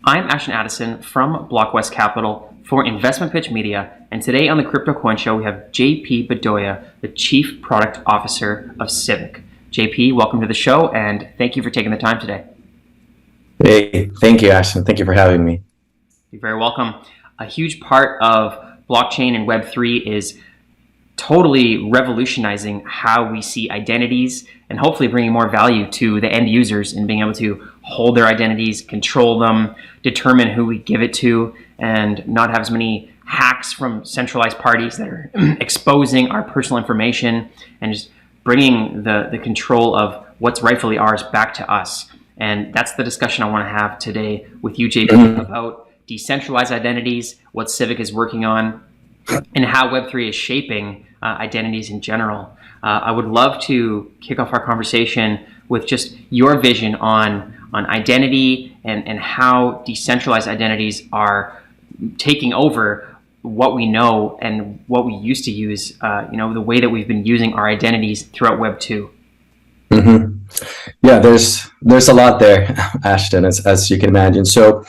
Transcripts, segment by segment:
I'm Ashton Addison from Blockwest Capital for Investment Pitch Media, and today on the Crypto Coin Show we have JP Bedoya, the Chief Product Officer of Civic. JP, welcome to the show, and thank you for taking the time today. Hey, thank you, Ashton. Thank you for having me. You're very welcome. A huge part of blockchain and Web3 is totally revolutionizing how we see identities and hopefully bringing more value to the end users and being able to hold their identities, control them, determine who we give it to, and not have as many hacks from centralized parties that are exposing our personal information and just bringing the control of what's rightfully ours back to us. And that's the discussion I want to have today with you, JP, about decentralized identities, what Civic is working on, and how Web3 is shaping identities in general. I would love to kick off our conversation with just your vision on identity and how decentralized identities are taking over what we know and what we used to use, the way that we've been using our identities throughout Web 2. Mm-hmm. Yeah, there's a lot there, Ashton, as you can imagine. So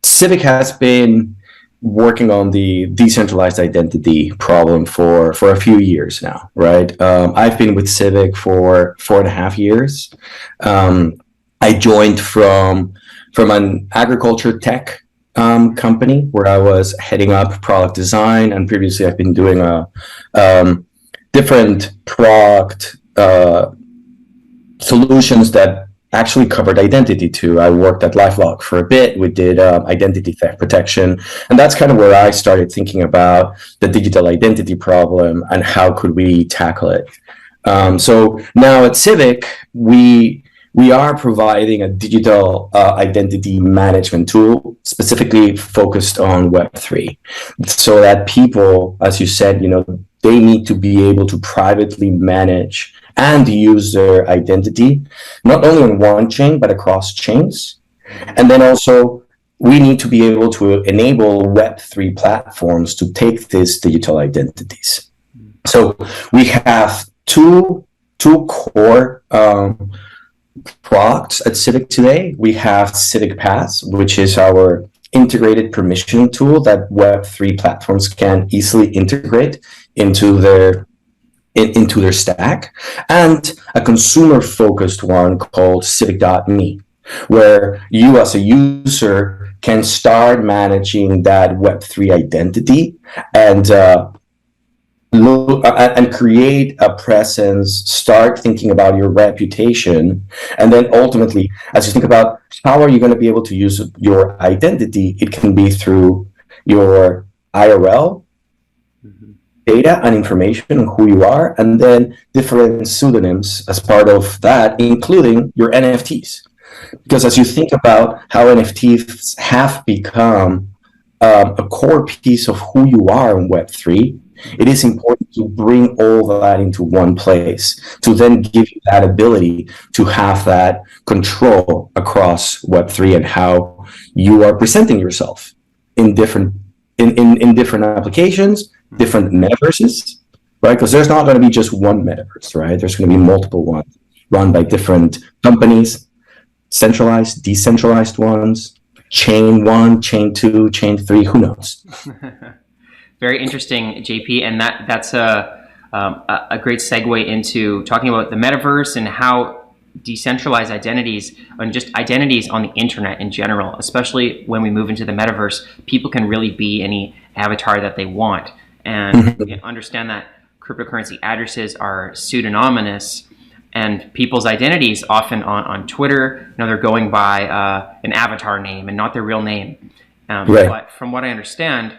Civic has been working on the decentralized identity problem for a few years now, right? I've been with Civic for 4.5 years. I joined from an agriculture tech company where I was heading up product design, and previously I've been doing a different product solutions that actually covered identity too. I worked at LifeLock for a bit. We did identity theft protection, and that's kind of where I started thinking about the digital identity problem and how could we tackle it. So now at Civic, we are providing a digital identity management tool specifically focused on Web3, so that people, as you said, they need to be able to privately manage and use their identity, not only on one chain, but across chains. And then also, we need to be able to enable Web3 platforms to take these digital identities. So we have two core products at Civic today. We have Civic Pass, which is our integrated permissioning tool that Web3 platforms can easily integrate into their stack, and a consumer-focused one called Civic.me, where you as a user can start managing that Web3 identity and create a presence, start thinking about your reputation, and then ultimately, as you think about how are you going to be able to use your identity, it can be through your IRL, data and information on who you are, and then different pseudonyms as part of that, including your NFTs. Because as you think about how NFTs have become a core piece of who you are in Web3, it is important to bring all that into one place to then give you that ability to have that control across Web3 and how you are presenting yourself in different applications, different metaverses, right? Because there's not going to be just one metaverse, right? There's going to be multiple ones run by different companies, centralized, decentralized ones, chain 1, chain 2, chain 3, who knows? Very interesting, JP, and that's a great segue into talking about the metaverse and how decentralized identities and just identities on the internet in general, especially when we move into the metaverse, people can really be any avatar that they want. And understand that cryptocurrency addresses are pseudonymous, and people's identities often on Twitter, they're going by an avatar name and not their real name. Right. But from what I understand,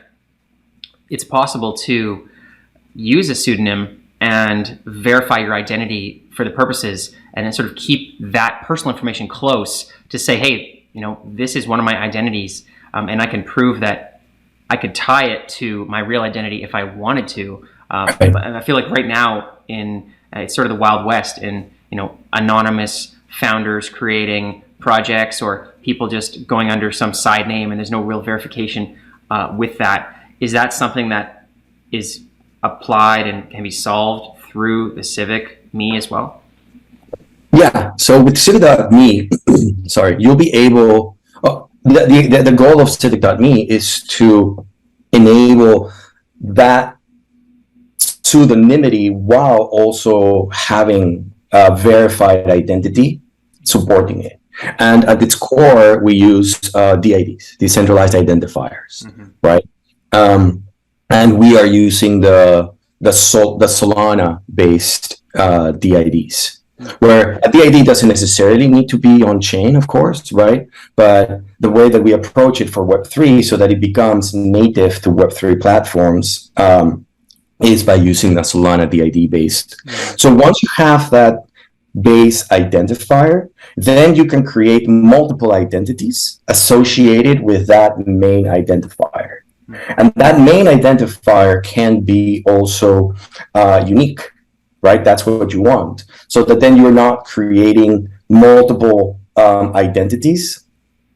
it's possible to use a pseudonym and verify your identity for the purposes and then sort of keep that personal information close to say, hey, this is one of my identities, and I can prove that I could tie it to my real identity if I wanted to. And I feel like right now it's sort of the Wild West in, anonymous founders creating projects or people just going under some side name and there's no real verification with that. Is that something that is applied and can be solved through the Civic Me as well? Yeah, so with Civic.me, sorry, you'll be able, the goal of civic.me is to enable that pseudonymity while also having a verified identity supporting it. And at its core, we use DIDs, decentralized identifiers, right? And we are using the Solana-based DIDs, where a DID doesn't necessarily need to be on chain, of course, right? But the way that we approach it for Web3 so that it becomes native to Web3 platforms is by using the Solana DID based. So once you have that base identifier, then you can create multiple identities associated with that main identifier. And that main identifier can be also unique, right? That's what you want. So that then you're not creating multiple identities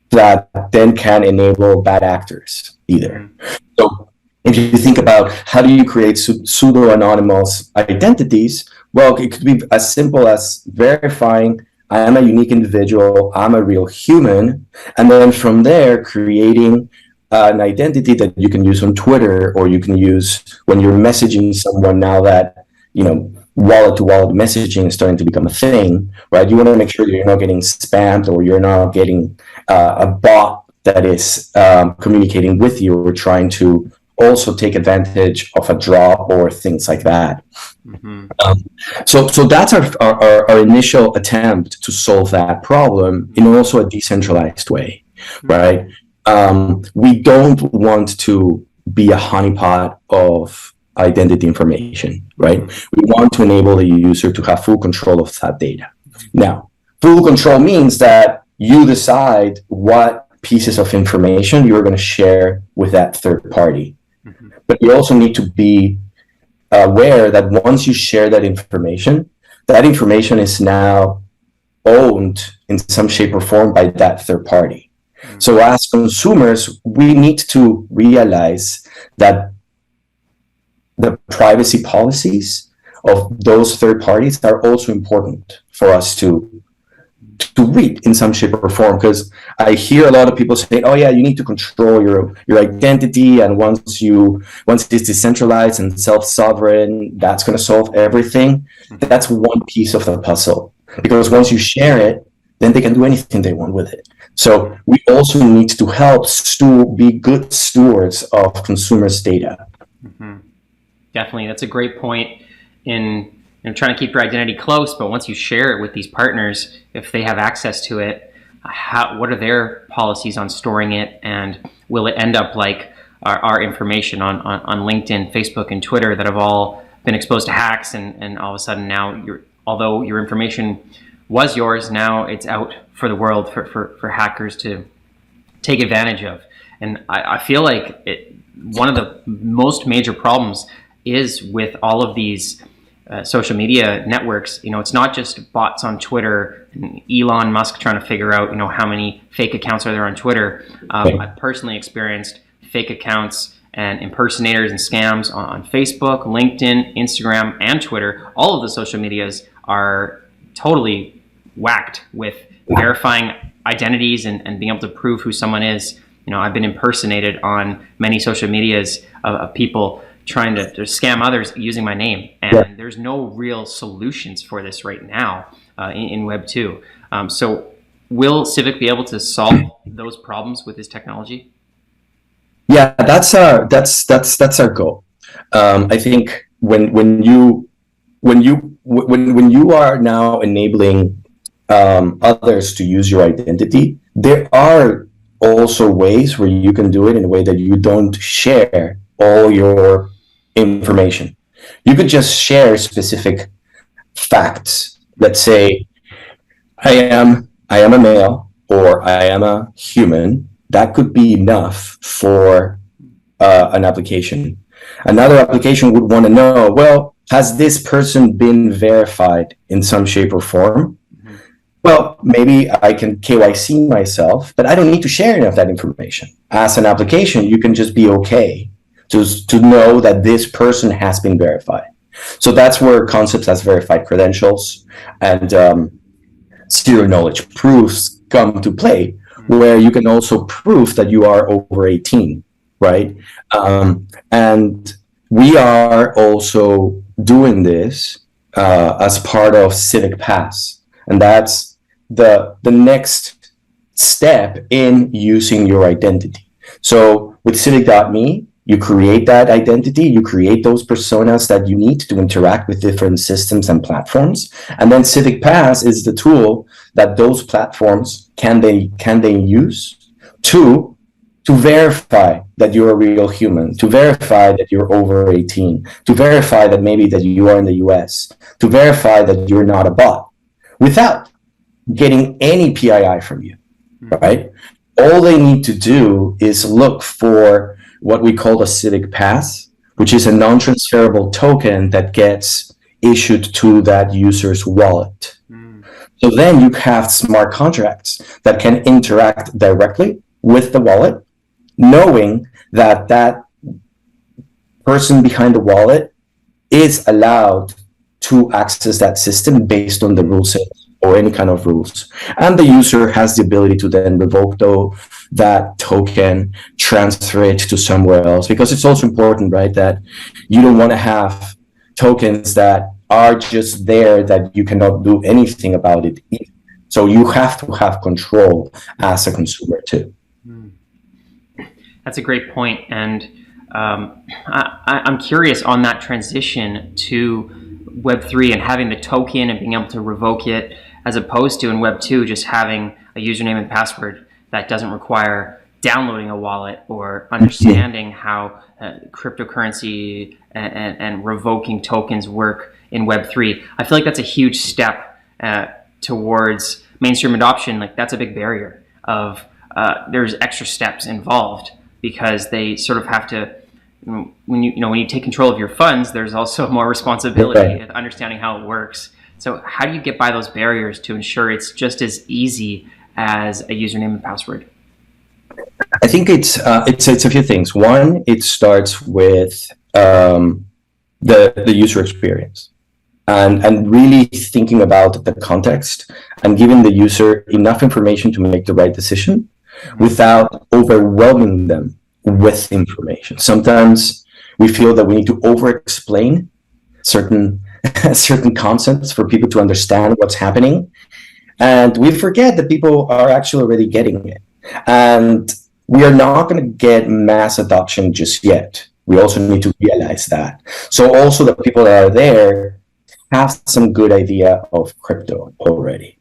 that then can enable bad actors either. So if you think about how do you create pseudo-anonymous identities, well, it could be as simple as verifying I am a unique individual, I'm a real human, and then from there creating an identity that you can use on Twitter, or you can use when you're messaging someone now that, you know, wallet-to-wallet messaging is starting to become a thing, right? You want to make sure that you're not getting spammed, or you're not getting a bot that is communicating with you or trying to also take advantage of a drop or things like that. So that's our initial attempt to solve that problem in also a decentralized way, right? We don't want to be a honeypot of identity information, right? We want to enable the user to have full control of that data. Now, full control means that you decide what pieces of information you're going to share with that third party. But you also need to be aware that once you share that information is now owned in some shape or form by that third party. So as consumers, we need to realize that the privacy policies of those third parties are also important for us to read in some shape or form, because I hear a lot of people say, oh yeah, you need to control your identity, and once it's decentralized and self-sovereign, that's going to solve everything. That's one piece of the puzzle, because once you share it, then they can do anything they want with it. So we also need to help be good stewards of consumers' data. Definitely, that's a great point in trying to keep your identity close, but once you share it with these partners, if they have access to it, what are their policies on storing it, and will it end up like our information on LinkedIn, Facebook, and Twitter that have all been exposed to hacks, and all of a sudden now, although your information was yours, now it's out for the world for hackers to take advantage of. And I feel like one of the most major problems is with all of these social media networks. It's not just bots on Twitter and Elon Musk trying to figure out, how many fake accounts are there on Twitter. I've personally experienced fake accounts and impersonators and scams on Facebook, LinkedIn, Instagram, and Twitter. All of the social medias are totally whacked with verifying identities and being able to prove who someone is. I've been impersonated on many social medias of people trying to scam others using my name, and there's no real solutions for this right now in Web 2. So will Civic be able to solve those problems with this technology? Yeah, that's our goal. I think when you are now enabling others to use your identity, there are also ways where you can do it in a way that you don't share all your information. You could just share specific facts. Let's say I am a male, or I am a human. That could be enough for an application. Another application would want to know, well, has this person been verified in some shape or form? Well, maybe I can KYC myself, but I don't need to share any of that information. As an application, you can just be okay to know that this person has been verified. So that's where concepts as verified credentials and zero knowledge proofs come to play, where you can also prove that you are over 18, right? And we are also doing this as part of Civic Pass, and that's the next step in using your identity. So with Civic.me, you create that identity, you create those personas that you need to interact with different systems and platforms. And then Civic Pass is the tool that those platforms can they use to verify that you're a real human, to verify that you're over 18, to verify that maybe that you are in the US, to verify that you're not a bot, without getting any PII from you, right? All they need to do is look for what we call a Civic Pass, which is a non-transferable token that gets issued to that user's wallet. So then you have smart contracts that can interact directly with the wallet, knowing that that person behind the wallet is allowed to access that system based on the rules or any kind of rules. And the user has the ability to then revoke that token, transfer it to somewhere else, because it's also important, right, that you don't want to have tokens that are just there that you cannot do anything about it either. So you have to have control as a consumer too. That's a great point. And I'm curious on that transition to Web3 and having the token and being able to revoke it, as opposed to in Web 2 just having a username and password that doesn't require downloading a wallet or understanding how cryptocurrency and revoking tokens work in Web 3. I feel like that's a huge step towards mainstream adoption. Like, that's a big barrier of there's extra steps involved, because they sort of have to, when you take control of your funds, there's also more responsibility of understanding how it works. So how do you get by those barriers to ensure it's just as easy as a username and password? I think it's a few things. One, it starts with the user experience, and really thinking about the context and giving the user enough information to make the right decision without overwhelming them with information. Sometimes we feel that we need to over-explain certain concepts for people to understand what's happening, and we forget that people are actually already getting it. And we are not going to get mass adoption just yet. We also need to realize that. So also the people that are there have some good idea of crypto already.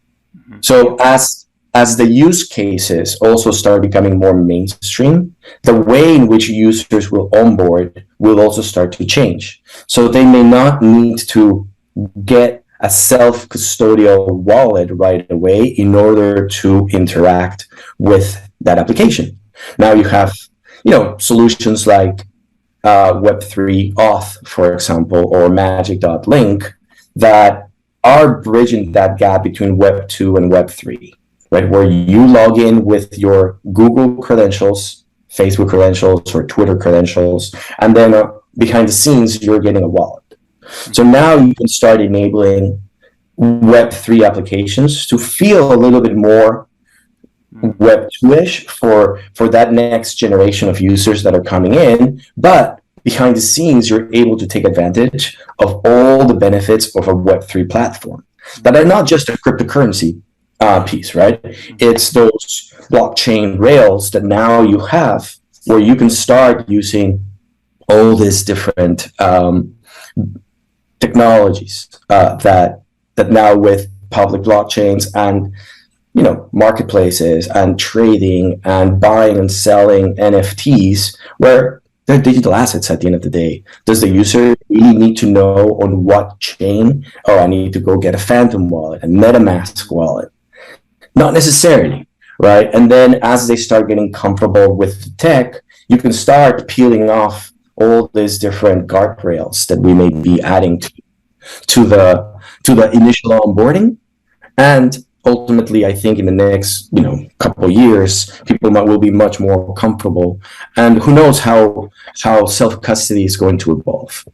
So as the use cases also start becoming more mainstream, the way in which users will onboard will also start to change. So they may not need to get a self-custodial wallet right away in order to interact with that application. Now you have, solutions like Web3 Auth, for example, or Magic.link that are bridging that gap between Web 2 and Web 3, right? Where you log in with your Google credentials, Facebook credentials, or Twitter credentials, and then behind the scenes, you're getting a wallet. So now you can start enabling Web3 applications to feel a little bit more Web 2-ish for that next generation of users that are coming in, but behind the scenes, you're able to take advantage of all the benefits of a Web3 platform that are not just a cryptocurrency piece, right? It's those blockchain rails that now you have where you can start using all these different technologies that now with public blockchains and marketplaces and trading and buying and selling NFTs, where they're digital assets at the end of the day. Does the user really need to know on what chain? Oh, I need to go get a Phantom wallet, a MetaMask wallet. Not necessarily, right? And then as they start getting comfortable with the tech, you can start peeling off all these different guardrails that we may be adding to the initial onboarding. And ultimately, I think in the next couple of years, people will be much more comfortable, and who knows how self-custody is going to evolve.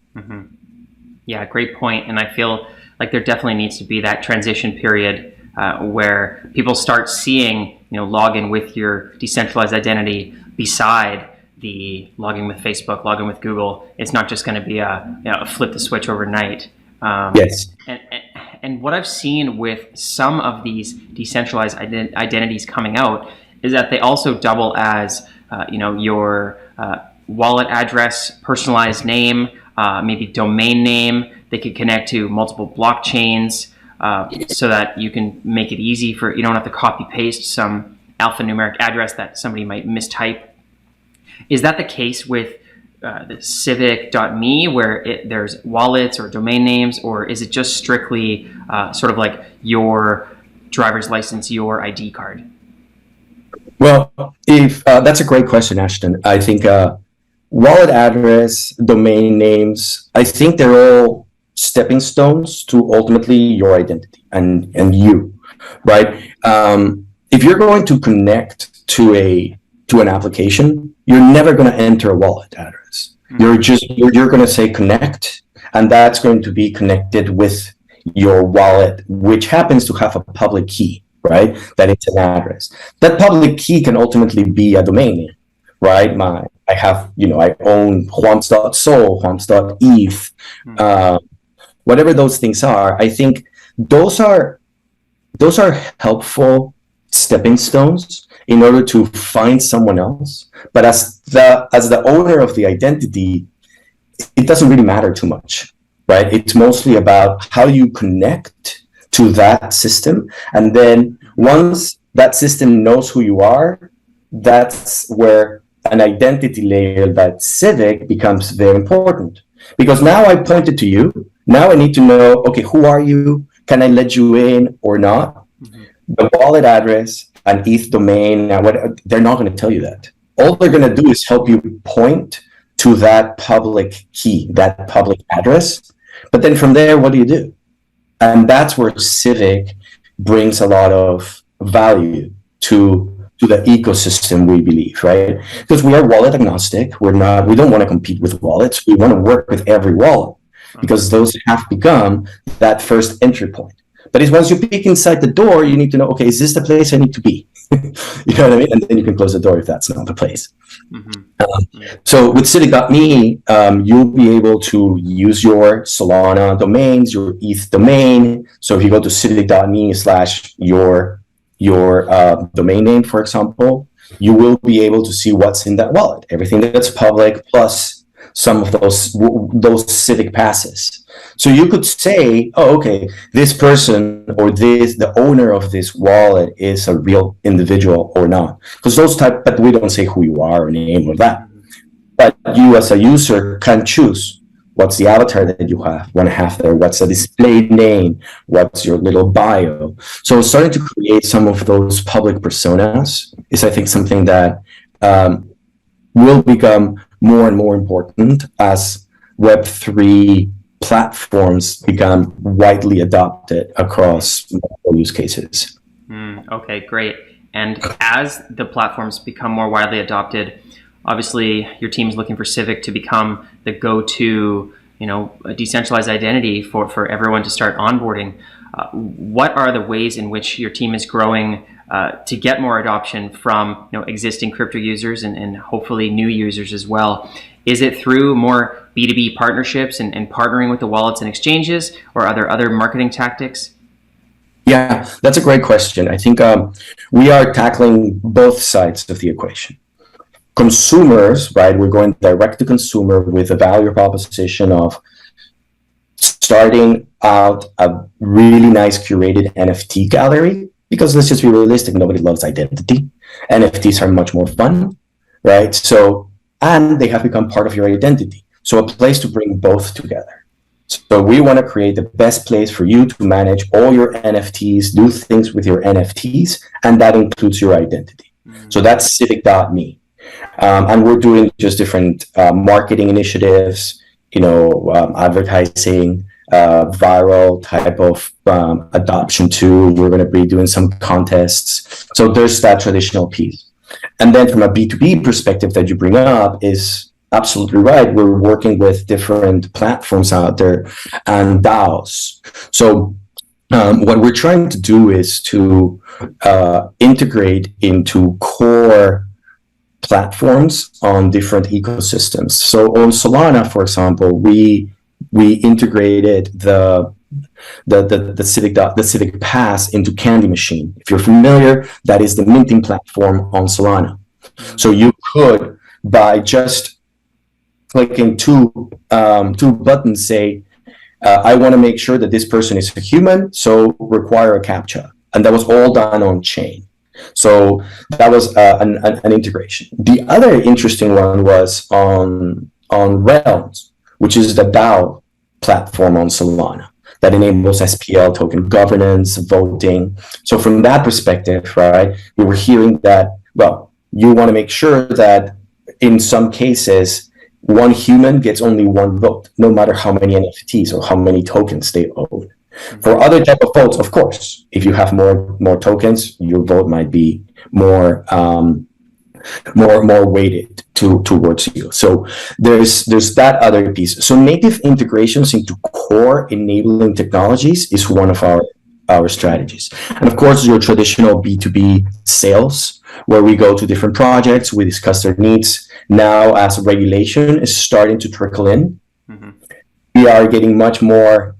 Yeah, great point. And I feel like there definitely needs to be that transition period where people start seeing, log in with your decentralized identity beside the login with Facebook, login with Google. It's not just going to be a flip the switch overnight. Yes. And what I've seen with some of these decentralized identities coming out is that they also double as, your wallet address, personalized name, maybe domain name. They could connect to multiple blockchains so that you can make it easy you don't have to copy paste some alphanumeric address that somebody might mistype. Is that the case with the civic.me where there's wallets or domain names, or is it just strictly sort of like your driver's license, your ID card? Well, if that's a great question, Ashton. I think wallet address, domain names, I think they're all stepping stones to ultimately your identity and you, right? If you're going to connect to an application, you're never going to enter a wallet address. You're going to say connect, and that's going to be connected with your wallet, which happens to have a public key, right? That it's an address. That public key can ultimately be a domain name, right? I own Juans.sol, Juans.eth, whatever those things are. I think those are helpful stepping stones in order to find someone else. But as the owner of the identity, it doesn't really matter too much, right? It's mostly about how you connect to that system. And then once that system knows who you are, that's where an identity layer that Civic becomes very important. Because now I pointed to you, now I need to know, okay, who are you? Can I let you in or not? The wallet address, an ETH domain, they're not going to tell you that. All they're going to do is help you point to that public key, that public address. But then from there, what do? And that's where Civic brings a lot of value to the ecosystem, we believe, right? Because we are wallet agnostic. We don't want to compete with wallets. We want to work with every wallet because those have become that first entry point. But it's once you peek inside the door, you need to know, okay, is this the place I need to be? You know what I mean? And then you can close the door if that's not the place. So with Civic.me, you'll be able to use your Solana domains, your ETH domain. So if you go to Civic.me / your domain name, for example, you will be able to see what's in that wallet, everything that's public, plus some of those Civic passes. So you could say, oh, okay, this person or the owner of this wallet is a real individual or not. Because but we don't say who you are or name or that. But you as a user can choose what's the avatar that you want to have there, what's the display name, what's your little bio. So starting to create some of those public personas is, I think, something that will become more and more important as Web3 platforms become widely adopted across multiple use cases. Okay, great. And as the platforms become more widely adopted, obviously your team is looking for Civic to become the go-to, a decentralized identity for everyone to start onboarding. What are the ways in which your team is growing to get more adoption from existing crypto users and hopefully new users as well? Is it through more B2B partnerships and partnering with the wallets and exchanges, or are there other marketing tactics? Yeah, that's a great question. I think we are tackling both sides of the equation. Consumers, right? We're going direct to consumer with a value proposition of starting out a really nice curated NFT gallery, because let's just be realistic, nobody loves identity. NFTs are much more fun, right? And they have become part of your identity. So a place to bring both together. So we want to create the best place for you to manage all your NFTs, do things with your NFTs, and that includes your identity. So that's Civic.me. And we're doing just different marketing initiatives, advertising, viral type of adoption too. We're going to be doing some contests. So there's that traditional piece. And then from a B2B perspective that you bring up is absolutely right. We're working with different platforms out there and DAOs. So What we're trying to do is to integrate into core platforms on different ecosystems. So on Solana, for example, we integrated the Civic Pass into Candy Machine. If you're familiar, that is the minting platform on Solana. So you could, by just clicking two buttons, say, I want to make sure that this person is a human, so require a CAPTCHA. And that was all done on chain. So that was an integration. The other interesting one was on Realms, which is the DAO platform on Solana that enables SPL token governance, voting. So from that perspective, right, we were hearing that, well, you want to make sure that in some cases, one human gets only one vote, no matter how many NFTs or how many tokens they own. For other type of votes, of course, if you have more tokens, your vote might be more weighted towards you. So there's that other piece. So native integrations into core enabling technologies is one of our strategies. And of course, your traditional B2B sales, where we go to different projects, we discuss their needs. Now, as regulation is starting to trickle in, we are getting much more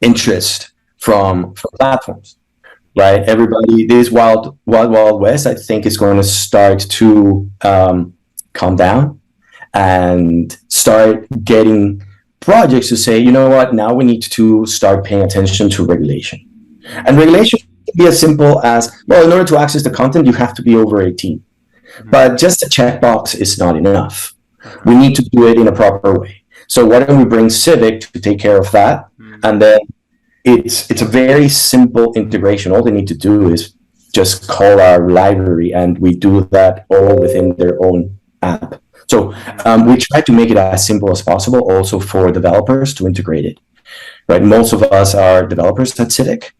interest from platforms, right? Everybody, this wild west, I think, is going to start to calm down and start getting projects to say, you know what, now we need to start paying attention to regulation. And regulation can be as simple as, well, in order to access the content, you have to be over 18. But just a checkbox is not enough. We need to do it in a proper way. So why don't we bring Civic to take care of that? And then it's a very simple integration. All they need to do is just call our library, and we do that all within their own app. So we try to make it as simple as possible also for developers to integrate it, right? Most of us are developers at Civic,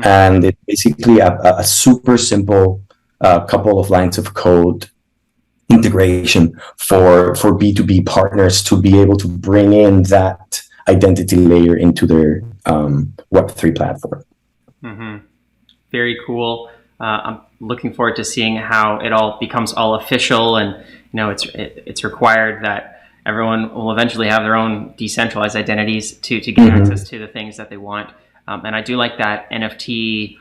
and it's basically a super simple couple of lines of code integration for B2B partners to be able to bring in that identity layer into their Web3 platform. Very cool. I'm looking forward to seeing how it all becomes all official, and it's required that everyone will eventually have their own decentralized identities to get access to the things that they want. And I do like that NFT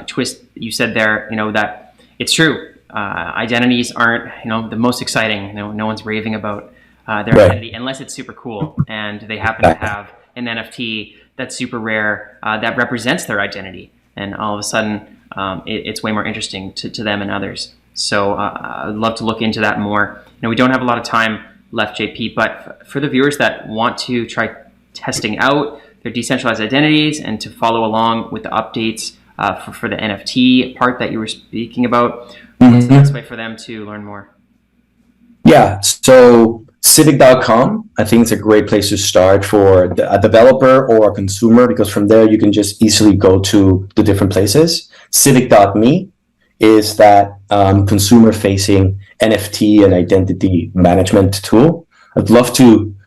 twist you said there. That it's true. Identities aren't the most exciting. No one's raving about their identity unless it's super cool and they happen to have an NFT that's super rare that represents their identity, and all of a sudden it's way more interesting to them and others. So I'd love to look into that more. We don't have a lot of time left, JP, but for the viewers that want to try testing out their decentralized identities and to follow along with the updates for the NFT part that you were speaking about, what's the best way for them to learn more? Yeah, so civic.com, I think it's a great place to start for a developer or a consumer, because from there you can just easily go to the different places. Civic.me is that consumer-facing NFT and identity management tool. I'd love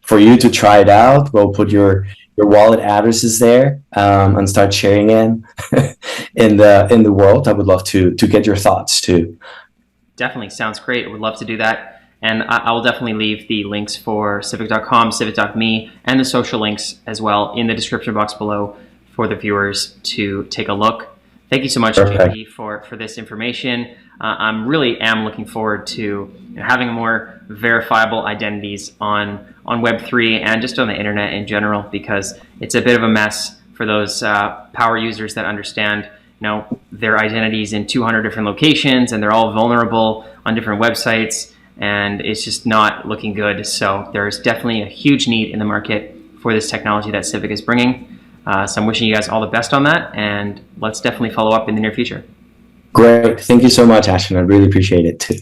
for you to try it out. Go put your wallet addresses there and start sharing in the world. I would love to get your thoughts too. Definitely sounds great. I would love to do that. And I will definitely leave the links for civic.com, civic.me, and the social links as well in the description box below for the viewers to take a look. Thank you so much, JP, for this information. I'm really am looking forward to having more verifiable identities on Web3 and just on the internet in general, because it's a bit of a mess for those power users that understand their identities in 200 different locations, and they're all vulnerable on different websites, and it's just not looking good. So there's definitely a huge need in the market for this technology that Civic is bringing. So I'm wishing you guys all the best on that, and let's definitely follow up in the near future. Great. Thank you so much, Ashton. I really appreciate it too.